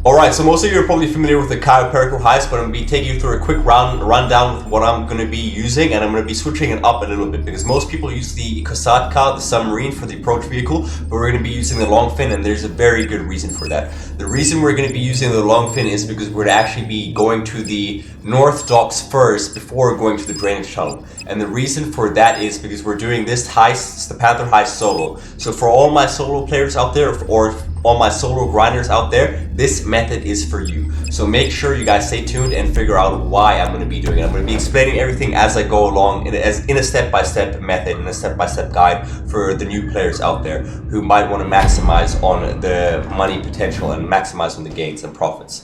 Alright, so most of you are probably familiar with the Cayo Perico Heist, but I'm going to be taking you through a quick rundown with what I'm going to be using, and I'm going to be switching it up a little bit, because most people use the Kosatka, the submarine, for the approach vehicle, but we're going to be using the long fin, and there's a very good reason for that. The reason we're going to be using the long fin is because we're going to actually be going to the North Docks first before going to the drainage tunnel. And the reason for that is because we're doing this heist, it's the Panther heist solo. So for all my solo players out there, or all my solo grinders out there, this method is for you. So make sure you guys stay tuned and figure out why I'm going to be doing it. I'm going to be explaining everything as I go along in a step-by-step method, in a step-by-step guide for the new players out there who might want to maximize on the money potential and maximize on the gains and profits.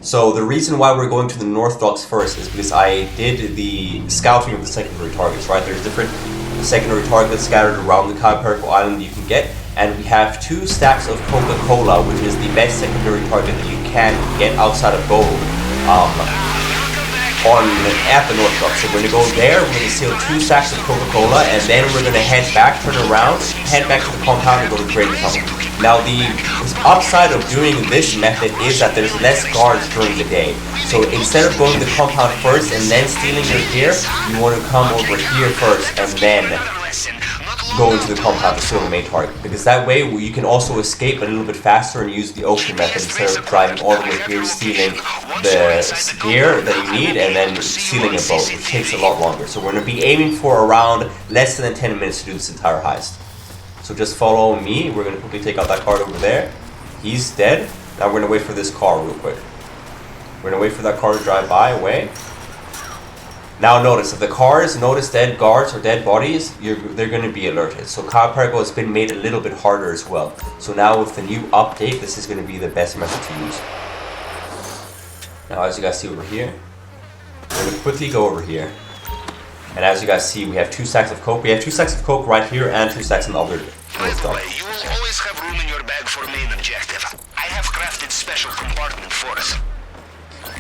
So the reason why we're going to the North Docks first is because I did the scouting of the secondary targets, right? There's different secondary targets scattered around the Cayo Perico Island you can get, and we have 2 stacks of Coca-Cola, which is the best secondary target that you can get outside of gold at the North Docks. So we're going to go there, we're going to steal 2 stacks of Coca-Cola, and then we're going to head back, turn around, head back to the compound and go to the trading tunnel. Now the upside of doing this method is that there's less guards during the day. So instead of going to the compound first and then stealing your gear, you want to come over here first and then go into the compound to steal the main target. Because that way you can also escape a little bit faster and use the ocean method instead of driving all the way here, stealing the gear that you need and then stealing a boat, which takes a lot longer. So we're going to be aiming for around less than 10 minutes to do this entire heist. So just follow me. We're going to quickly take out that card over there. He's dead. Now we're going to wait for this car real quick. We're going to wait for that car to drive by away. Now notice, if the cars notice dead guards or dead bodies, they're going to be alerted. So Cayo Perico has been made a little bit harder as well. So now with the new update, this is going to be the best method to use. Now as you guys see over here, we're going to quickly go over here. And as you guys see, we have 2 stacks of coke. We have 2 stacks of coke right here and 2 stacks in the other North Dock. You will always have room in your bag for main objective. I have crafted special compartment for it.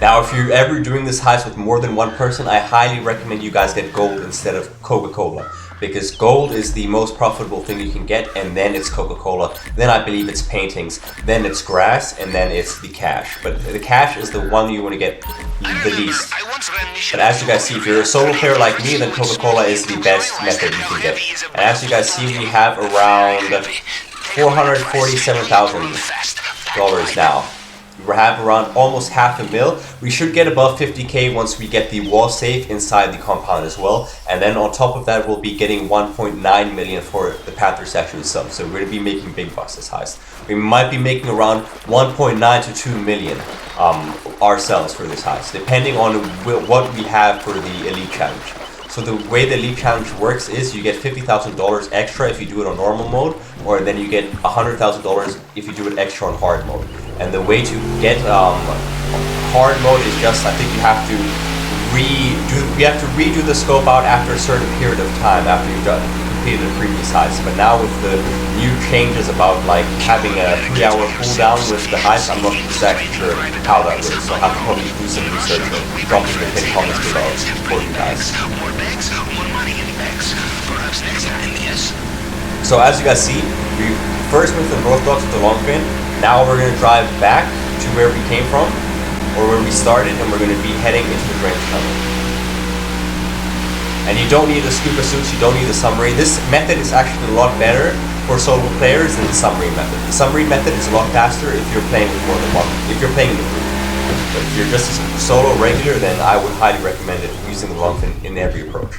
Now, if you're ever doing this heist with more than 1 person, I highly recommend you guys get gold instead of Coca-Cola. Because gold is the most profitable thing you can get, and then it's Coca-Cola, then I believe it's paintings, then it's grass, and then it's the cash. But the cash is the one you want to get the least. But as you guys see, if you're a solo player like me, then Coca-Cola is the best method you can get. And as you guys see, we have around $447,000 now. We have around almost $500,000. We should get above 50k once we get the wall safe inside the compound as well. And then on top of that, we'll be getting 1.9 million for the Panther statue itself. So we're going to be making big bucks this heist. We might be making around 1.9 to 2 million ourselves for this heist, depending on what we have for the Elite Challenge. So the way the Elite Challenge works is you get $50,000 extra if you do it on normal mode, or then you get $100,000 if you do it extra on hard mode. And the way to get hard mode is just, I think you have to redo the scope out after a certain period of time after you've completed the previous heist. But now with the new changes about like having a 3-hour cooldown with the heist, I'm not exactly sure how that works. So I'll have to probably do some research and drop in the pin comments below for you guys. More bags, more money in bags. Perhaps next time, yes. So as you guys see, we first went to the North Docks with the long fin. Now we're going to drive back to where we came from, or where we started, and we're going to be heading into the drainage tunnel. And you don't need the scuba suits, you don't need the submarine. This method is actually a lot better for solo players than the submarine method. The submarine method is a lot faster if you're playing with more than 1, if you're playing in the group. But if you're just a solo regular, then I would highly recommend it using the long fin in every approach.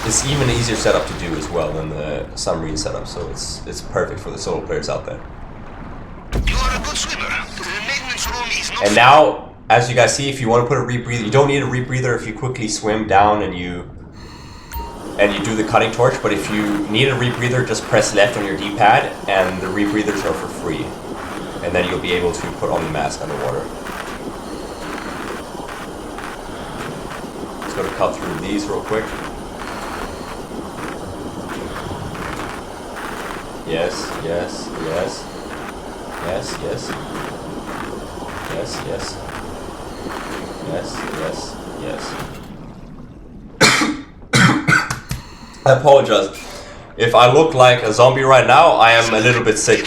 It's even easier setup to do as well than the submarine setup, so it's perfect for the solo players out there. You are a good swimmer. The maintenance room is not. And now, as you guys see, if you want to put a rebreather, you don't need a rebreather if you quickly swim down and you do the cutting torch. But if you need a rebreather, just press left on your D-pad, and the rebreathers are for free. And then you'll be able to put on the mask underwater. Just going to cut through these real quick. Yes, yes, yes. Yes, yes. Yes, yes. Yes, yes, yes. I apologize. If I look like a zombie right now, I am a little bit sick.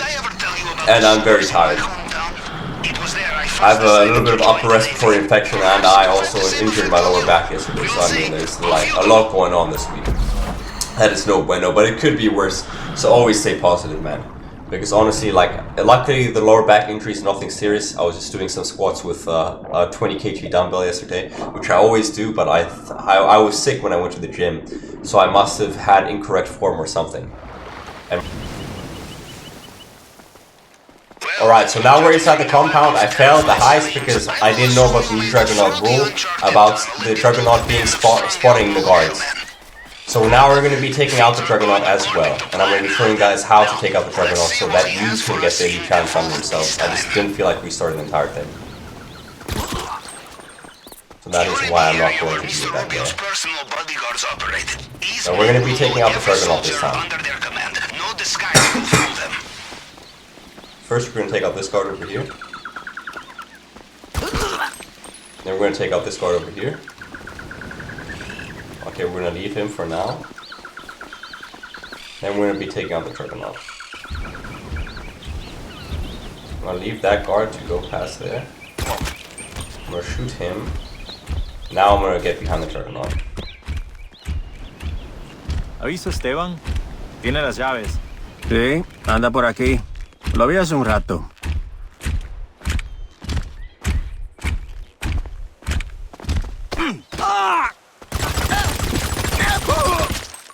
And I'm very tired. I have a little bit of upper respiratory infection, and I also injured my lower back yesterday, so I mean, there's like a lot going on this week. That is no bueno, but it could be worse, so always stay positive, man. Because honestly, like, luckily the lower back injury is nothing serious. I was just doing some squats with a 20 kg dumbbell yesterday, which I always do, but I was sick when I went to the gym, so I must have had incorrect form or something. Alright, so now we're inside the compound. I failed the heist because I didn't know about the new Juggernaut rule, about the Juggernaut being spotting the guards. So now we're going to be taking out the Juggernaut as well, and I'm going to be showing you guys how to take out the Juggernaut so that you can get the elite challenge on yourselves. I just didn't feel like restarting the entire thing. So that is why I'm not going to do that yet. So we're going to be taking out the Juggernaut this time. First we're going to take out this guard over here. Then we're going to take out this guard over here. Okay, we're going to leave him for now. Then we're going to be taking out the Juggernaut. I'm going to leave that guard to go past there. I'm going to shoot him. Now I'm going to get behind the Juggernaut. ¿Aviso Esteban? Tiene las llaves. Sí, anda por aquí. Lo vi hace un rato.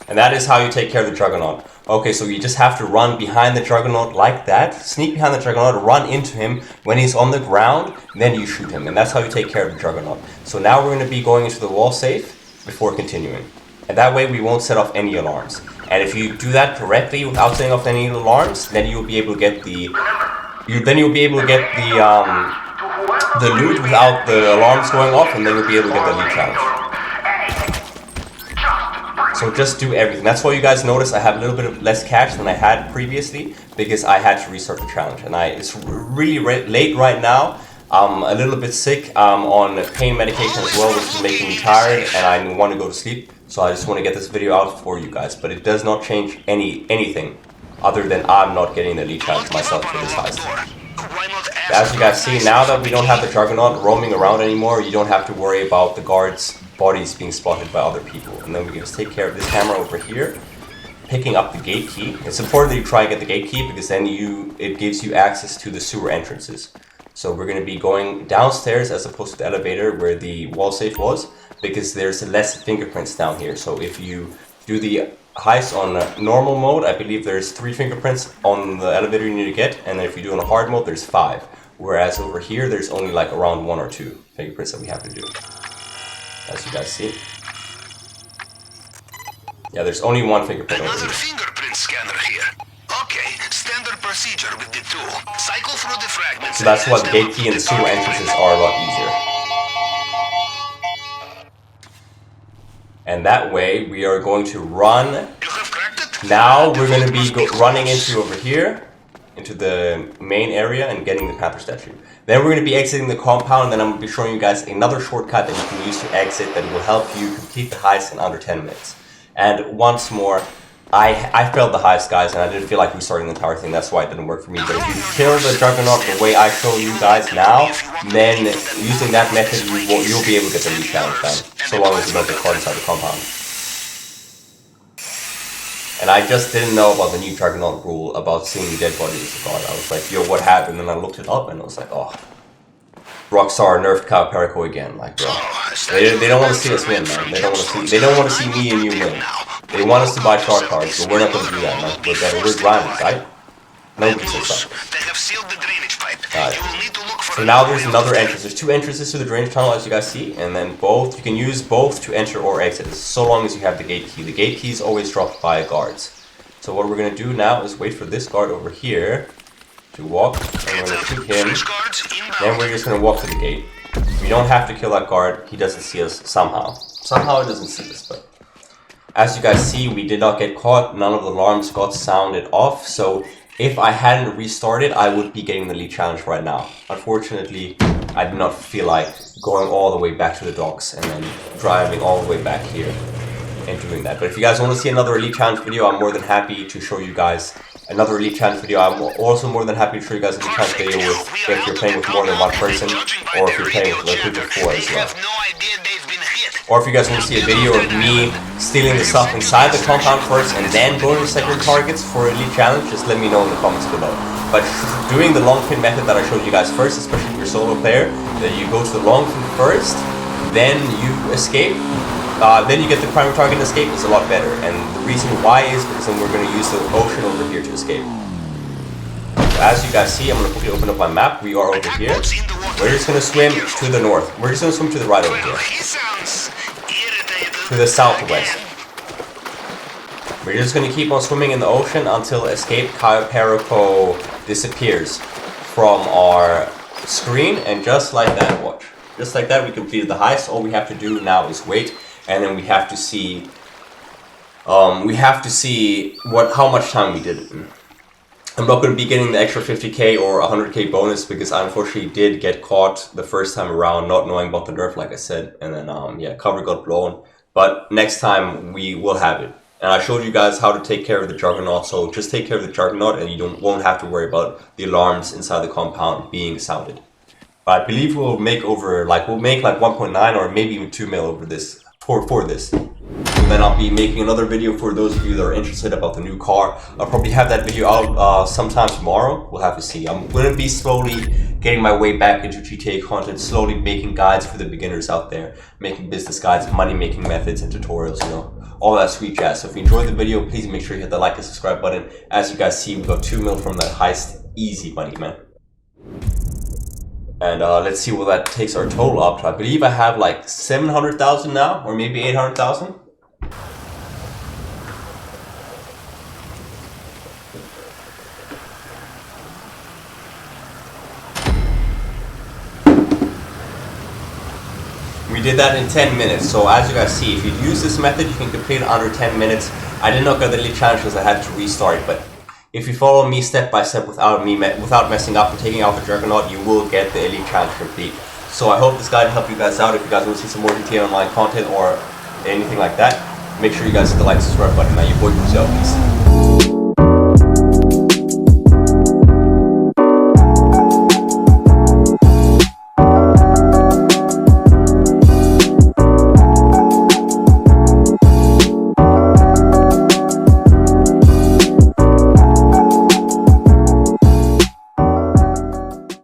And that is how you take care of the Juggernaut. Okay, so you just have to run behind the Juggernaut like that, sneak behind the Juggernaut, run into him when he's on the ground, then you shoot him. And that's how you take care of the Juggernaut. So now we're going to be going into the wall safe before continuing. And that way we won't set off any alarms. And if you do that correctly without setting off any alarms, then you'll be able to get the the loot without the alarms going off, and then you'll be able to get the elite challenge. So just do everything. That's why you guys notice I have a little bit of less cash than I had previously, because I had to restart the challenge. And it's really late right now. I'm a little bit sick on pain medication as well, which is making me tired, and I want to go to sleep. So I just want to get this video out for you guys. But it does not change anything other than I'm not getting the elite challenge myself for this heist. As you guys see, now that we don't have the Juggernaut roaming around anymore, you don't have to worry about the guards' bodies being spotted by other people. And then we can just take care of this camera over here, picking up the gate key. It's important that you try and get the gate key, because then it gives you access to the sewer entrances. So we're going to be going downstairs as opposed to the elevator where the wall safe was, because there's less fingerprints down here. So if you do the heist on normal mode, I believe there's 3 fingerprints on the elevator you need to get, and then if you do it on hard mode, there's 5. Whereas over here, there's only like around 1 or 2 fingerprints that we have to do. As you guys see. Yeah, there's only 1 fingerprint over Another here. fingerprint scanner here. Okay, standard procedure with the tool. Cycle through the fragments. So that's why the gate key and the sewer entrances are a lot easier. And that way, we are going to run. You have cracked it? Now we're going to be running into over here, into the main area, and getting the Panther statue. Then we're going to be exiting the compound, and then I'm going to be showing you guys another shortcut that you can use to exit that will help you complete the heist in under 10 minutes. And once more, I failed the heist, guys, and I didn't feel like restarting the entire thing. That's why it didn't work for me. But if you kill the Juggernaut the way I show you guys now, then using that method, you'll be able to get the elite challenge done, so long as you don't get caught inside the compound. And I just didn't know about the new Juggernaut rule about seeing dead bodies as a guard. I was like, yo, what happened? And then I looked it up, and I was like, oh, Rockstar nerfed Cayo Perico again. Like, bro, they don't want to see us win, man. They don't want to see me and you win. They want us to buy shark cards, but we're not going to do that, man. We're better. We're grinding, right? Nobody says that. They have sealed the drainage pipe. You will need to look for so now there's another entrance. There's 2 entrances to the drainage tunnel, as you guys see, and then you can use both to enter or exit, so long as you have the gate key. The gate key is always dropped by guards. So what we're going to do now is wait for this guard over here to walk, and we're going to shoot him. Then we're just going to walk to the gate. We don't have to kill that guard. He doesn't see us somehow. Somehow he doesn't see us, but as you guys see, we did not get caught. None of the alarms got sounded off. So if I hadn't restarted, I would be getting the elite challenge right now. Unfortunately, I did not feel like going all the way back to the docks and then driving all the way back here and doing that. But if you guys want to see another elite challenge video, I'm more than happy to show you guys another Elite Challenge video. I'm also more than happy to show you guys an Elite Challenge video with, if you're playing with more than one person, or if you're playing with like group of 4 as well. Or if you guys want to see a video of me stealing the stuff inside the compound first and then going to secondary targets for Elite Challenge, just let me know in the comments below. But doing the long pin method that I showed you guys first, especially if you're a solo player, that you go to the long pin first, then you escape, then you get the primary target and escape, is a lot better. And the reason why is because then we're going to use the ocean over here to escape. So as you guys see, I'm going to quickly open up my map. We are over here. We're just going to swim to the north. We're just going to swim to the right over here. To the southwest. We're just going to keep on swimming in the ocean until escape Cayo Perico disappears from our screen. And just like that, watch. Just like that, we completed the heist. All we have to do now is wait, and then we have to see how much time we did it in. I'm not going to be getting the extra 50k or 100k bonus because I unfortunately did get caught the first time around, not knowing about the nerf, like I said, and then yeah, cover got blown. But next time we will have it. And I showed you guys how to take care of the Juggernaut, so just take care of the Juggernaut and you won't have to worry about the alarms inside the compound being sounded. But I believe we'll make like 1.9 or maybe even 2 mil over this for this. And then I'll be making another video for those of you that are interested about the new car. I'll probably have that video out sometime tomorrow. We'll have to see. I'm going to be slowly getting my way back into GTA content, slowly making guides for the beginners out there, making business guides, money making methods and tutorials, you know, all that sweet jazz. So if you enjoyed the video, please make sure you hit the like and subscribe button. As you guys see, we got 2 mil from that heist. Easy money, man. And let's see what that takes our total up to. I believe I have like 700,000 now, or maybe 800,000. We did that in 10 minutes, so as you guys see, if you use this method, you can complete it under 10 minutes. I did not get the Elite Challenge because I had to restart, but if you follow me step by step without messing up and taking out the Juggernaut, you will get the Elite Challenge complete. So I hope this guide helped you guys out. If you guys want to see some more GTA Online content or anything like that, make sure you guys hit the like and subscribe button. Now your boy, peace out, peace.